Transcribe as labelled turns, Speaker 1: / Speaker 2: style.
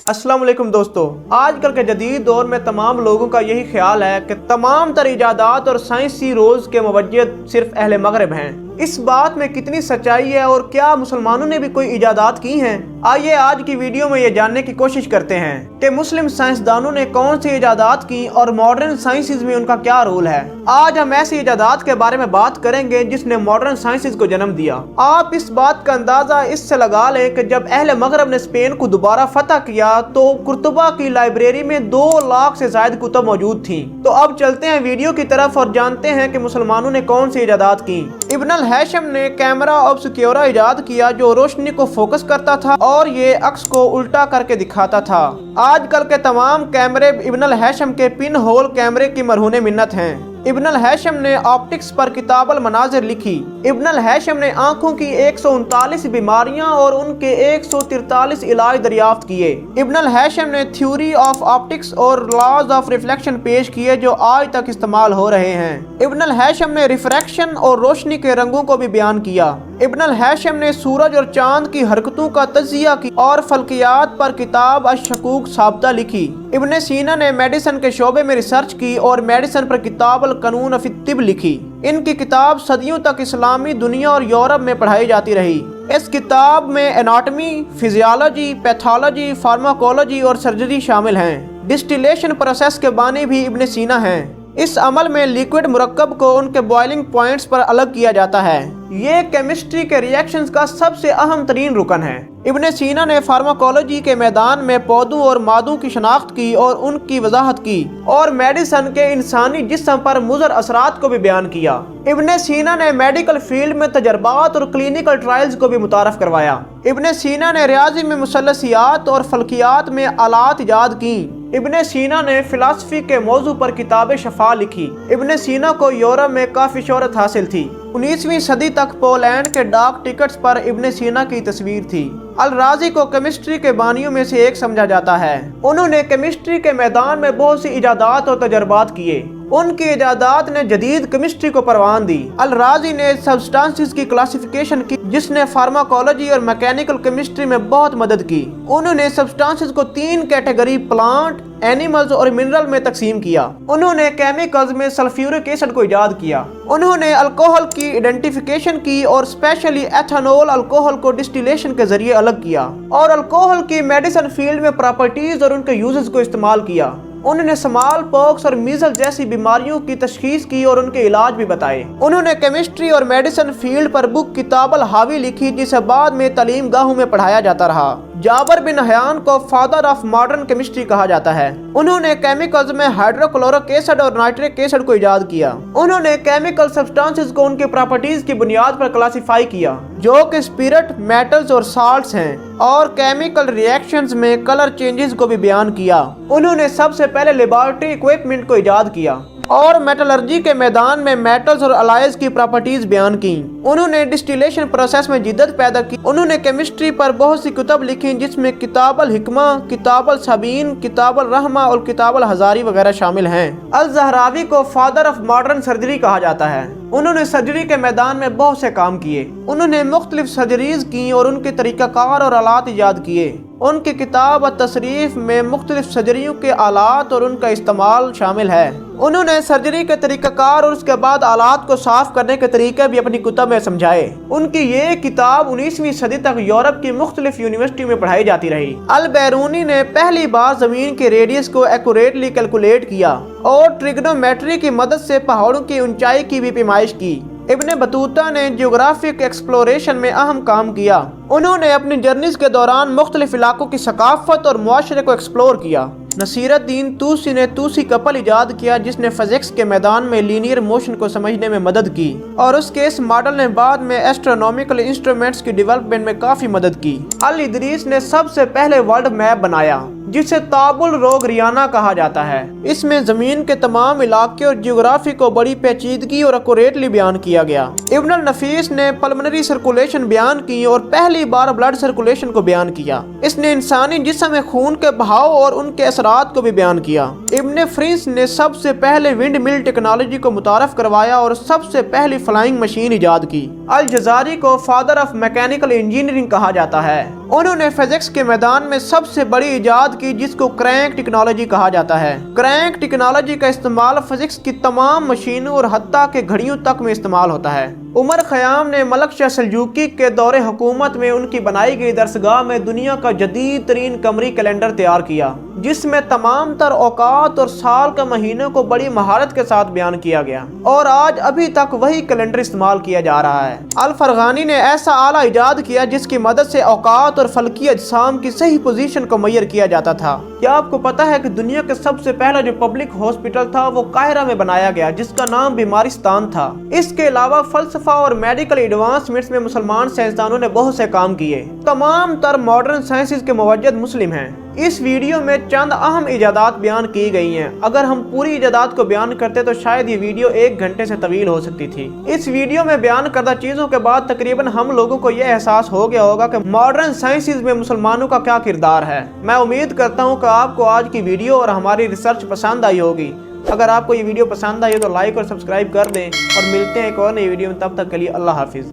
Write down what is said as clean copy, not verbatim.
Speaker 1: अस्सलाम वालेकुम दोस्तों, आजकल के जदीद दौर में तमाम लोगों का यही ख्याल है कि तमाम तर इजादात और साइंसी रोज़ के मुवज्जिह सिर्फ अहले मगरिब हैं। इस बात में कितनी सच्चाई है और क्या मुसलमानों ने भी कोई इजादात की हैं? आइए आज की वीडियो में ये जानने की कोशिश करते हैं कि मुस्लिम साइंसदानों ने कौन सी इजादात की और मॉडर्न साइंसेज में उनका क्या रोल है। आज हम ऐसी इजादात के बारे में बात करेंगे जिसने मॉडर्न साइंसेज को जन्म दिया। आप इस बात का अंदाजा इससे लगा लें कि जब अहले मगरब ने स्पेन को दोबारा फतह किया तो कुर्तुबा की लाइब्रेरी में 2 लाख से ज्यादा कुतुब मौजूद थी। तो अब चलते हैं वीडियो की तरफ और जानते हैं कि मुसलमानों ने कौन सी इजादात की। इब्न अल हैशम ने कैमरा ऑब्सक्यूरा इजाद किया जो रोशनी को फोकस करता था और ये अक्स को उल्टा करके दिखाता था। आजकल के तमाम कैमरे इब्न अल हैशम के पिन होल कैमरे की मरहूने मिन्नत हैं। इब्न अल हैशम ने ऑप्टिक्स पर किताब अल मनाजिर लिखी। इब्न अल हैशम ने आंखों की 139 बीमारियां और उनके 143 इलाज दरियाफ्त किए। इब्न अल हैशम ने थ्योरी ऑफ ऑप्टिक्स और लॉज ऑफ रिफ्लेक्शन पेश किए जो आज तक इस्तेमाल हो रहे हैं। इब्न अल हैशम ने रिफ्रैक्शन और रोशनी के रंगों को भी बयान किया। इब्न अल हैशम ने सूरज और चांद की हरकतों का तज्जिया की और फल्कियात पर किताब अश-शकूक साबिता लिखी। इब्न सीना ने मेडिसिन के शोबे में रिसर्च की और मेडिसिन पर किताब अल-क़ानून फ़ी तिब लिखी। इनकी किताब सदियों तक इस्लामी दुनिया और यूरोप में पढ़ाई जाती रही। इस किताब में एनाटॉमी, फिजियोलॉजी, पैथोलॉजी, फार्माकोलॉजी और सर्जरी शामिल हैं। डिस्टिलेशन प्रोसेस के बानी भी इब्न सीना हैं। इस अमल में लिक्विड मुरक्कब को उनके बॉइलिंग पॉइंट्स पर अलग किया जाता है। ये केमिस्ट्री के रिएक्शंस का सबसे अहम तरीन रुकन है। इब्न सीना ने फार्माकोलॉजी के मैदान में पौधों और मादों की शनाख्त की और उनकी वजाहत की और मेडिसिन के इंसानी जिस्म पर मुज़र असरात को भी बयान किया। इब्न सीना ने मेडिकल फील्ड में तजर्बात और क्लिनिकल ट्रायल्स को भी मुतारफ करवाया। इब्न सीना ने रियाजी में मुसल्लसियात और फल्कियात में आलात इजाद की। इब्न सीना ने फिलासफी के मौजू पर किताब शफा लिखी। इब्न सीना को यूरोप में काफ़ी शोहरत हासिल थी। 19वीं सदी तक पोलैंड के डाक टिकट्स पर इब्न सीना की तस्वीर थी। अल राजी को केमिस्ट्री के बानियों में से एक समझा जाता है। उन्होंने केमिस्ट्री के मैदान में बहुत सी इजादात और तजर्बात किए। उनकी इजादात ने जदीद केमिस्ट्री को परवान दी। अल राजी ने सब्सटेंसेस की क्लासिफिकेशन की जिसने फार्माकोलॉजी और मैकेनिकल केमिस्ट्री में बहुत मदद की। उन्होंने सब्सटेंसेस को 3 कैटेगरी प्लांट, एनिमल्स और मिनरल में तकसीम किया। उन्होंने केमिकल्स में सल्फ्यूरिक एसिड को इजाद किया। उन्होंने अल्कोहल की आइडेंटिफिकेशन की और स्पेशली एथेनॉल अल्कोहल को डिस्टिलेशन के जरिए अलग किया और अल्कोहल की मेडिसिन फील्ड में प्रॉपर्टीज और उनके यूजेस को इस्तेमाल किया। उन्होंने स्मॉल पॉक्स और मीजल जैसी बीमारियों की तशखीस की और उनके इलाज भी बताए। उन्होंने केमिस्ट्री और मेडिसिन फील्ड पर बुक किताब अल हावी लिखी जिसे बाद में तालीम गाहों में पढ़ाया जाता रहा। जाबर बिन हयान को फादर ऑफ मॉडर्न केमिस्ट्री कहा जाता है। उन्होंने केमिकल्स में हाइड्रोक्लोरिक एसिड और नाइट्रिक एसिड को इजाद किया। उन्होंने केमिकल सब्सटेंसेस को उनके प्रॉपर्टीज की बुनियाद पर क्लासिफाई किया जो कि स्पिरिट, मेटल्स और साल्ट्स हैं और केमिकल रिएक्शंस में कलर चेंजेस को भी बयान किया। उन्होंने सबसे पहले लेबोरेटरी इक्विपमेंट को इजाद किया और मेटलर्जी के मैदान में मेटल्स और अलाइज की प्रॉपर्टीज बयान की। उन्होंने डिस्टिलेशन प्रोसेस में जिद्दत पैदा की। उन्होंने केमिस्ट्री पर बहुत सी किताब लिखी जिसमें किताब अल हिकमा, किताब अल सबीन, किताब अल रहमा और किताब अल हजारी वगैरह शामिल हैं। अल ज़हरावी को फादर ऑफ मॉडर्न सर्जरी कहा जाता है। उन्होंने सर्जरी के मैदान में बहुत से काम किए। उन्होंने मुख्तलिफ सर्जरीज की और उनके तरीक़ाकार और आलात इजाद किए। उनकी किताब तशरीफ में मुख्तलिफ सर्जरियों के आलात और उनका इस्तेमाल शामिल है। उन्होंने सर्जरी के तरीक़ाकार और उसके बाद आलात को साफ करने के तरीके भी अपनी किताब में समझाए। उनकी ये किताब 19वीं सदी तक यूरोप की मुख्तलिफ यूनिवर्सिटी में पढ़ाई जाती रही। अल बैरूनी ने पहली बार जमीन के रेडियस को एक्यूरेटली कैलकुलेट किया और ट्रिग्नोमेट्री की मदद से पहाड़ों की ऊंचाई की भी पैमाइश की। इब्न बतूता ने जियोग्राफिक एक्सप्लोरेशन में अहम काम किया। उन्होंने अपनी जर्नीज के दौरान मुख्तलिफ इलाकों की सकाफत और मुआशरे को एक्सप्लोर किया। नसीरुद्दीन तूसी ने तूसी कपल इजाद किया जिसने फिजिक्स के मैदान में लीनियर मोशन को समझने में मदद की और उसके इस मॉडल ने बाद में एस्ट्रोनॉमिकल इंस्ट्रूमेंट्स की डेवलपमेंट में काफी मदद की। अल इदरीस ने सबसे पहले वर्ल्ड मैप बनाया जिसे ताबुल रोगरियाना कहा जाता है। इसमें जमीन के तमाम इलाके और जियोग्राफी को बड़ी पेचीदगी और एक्यूरेटली बयान किया गया। इब्न अल नफीस ने पल्मोनरी सर्कुलेशन बयान की और पहली बार ब्लड सर्कुलेशन को बयान किया। इसने इंसानी जिस्म में खून के बहाव और उनके असरात को भी बयान किया। इब्न फ्रिंस ने सबसे पहले विंड मिल टेक्नोलॉजी को मुतारफ करवाया और सबसे पहली फ्लाइंग मशीन इजाद की। अल जजारी को फादर ऑफ मैकेनिकल इंजीनियरिंग कहा जाता है। انہوں نے فزکس کے میدان میں سب سے بڑی ایجاد کی جس کو کرینک ٹیکنالوجی کہا جاتا ہے۔ کرینک ٹیکنالوجی کا استعمال فزکس کی تمام مشینوں اور حتیٰ کہ گھڑیوں تک میں استعمال ہوتا ہے۔ عمر خیام نے ملک شاہ سلجوقی کے دور حکومت میں ان کی بنائی گئی درسگاہ میں دنیا کا جدید ترین قمری کیلنڈر تیار کیا، جس میں تمام تر اوقات اور سال کے مہینوں کو بڑی مہارت کے ساتھ بیان کیا گیا، اور آج ابھی تک وہی کیلنڈر استعمال کیا جا رہا ہے۔ الفرغانی نے ایسا آلہ ایجاد کیا جس کی مدد سے اوقات اور فلکی اجسام کی صحیح پوزیشن کو معین کیا جاتا تھا۔ کیا آپ کو پتا ہے کہ دنیا کے سب سے پہلا جو پبلک ہاسپٹل تھا وہ قاہرہ میں بنایا گیا، جس کا نام بیمارستان تھا۔ اس کے علاوہ فلسفہ اور میڈیکل ایڈوانسمنٹس میں مسلمان سائنسدانوں نے بہت سے کام کیے۔ تمام تر ماڈرن سائنسز کے موجد مسلم ہیں۔ اس ویڈیو میں چند اہم ایجادات بیان کی گئی ہیں۔ اگر ہم پوری ایجادات کو بیان کرتے تو شاید یہ ویڈیو 1 گھنٹے سے طویل ہو سکتی تھی۔ اس ویڈیو میں بیان کردہ چیزوں کے بعد تقریباً ہم لوگوں کو یہ احساس ہو گیا ہوگا کہ ماڈرن سائنسز میں مسلمانوں کا کیا کردار ہے۔ میں امید کرتا ہوں کہ آپ کو آج کی ویڈیو اور ہماری ریسرچ پسند آئی ہوگی۔ اگر آپ کو یہ ویڈیو پسند آئی تو لائک اور سبسکرائب کر دیں، اور ملتے ہیں ایک اور نئی ویڈیو میں، تب تک کے لیے اللہ حافظ۔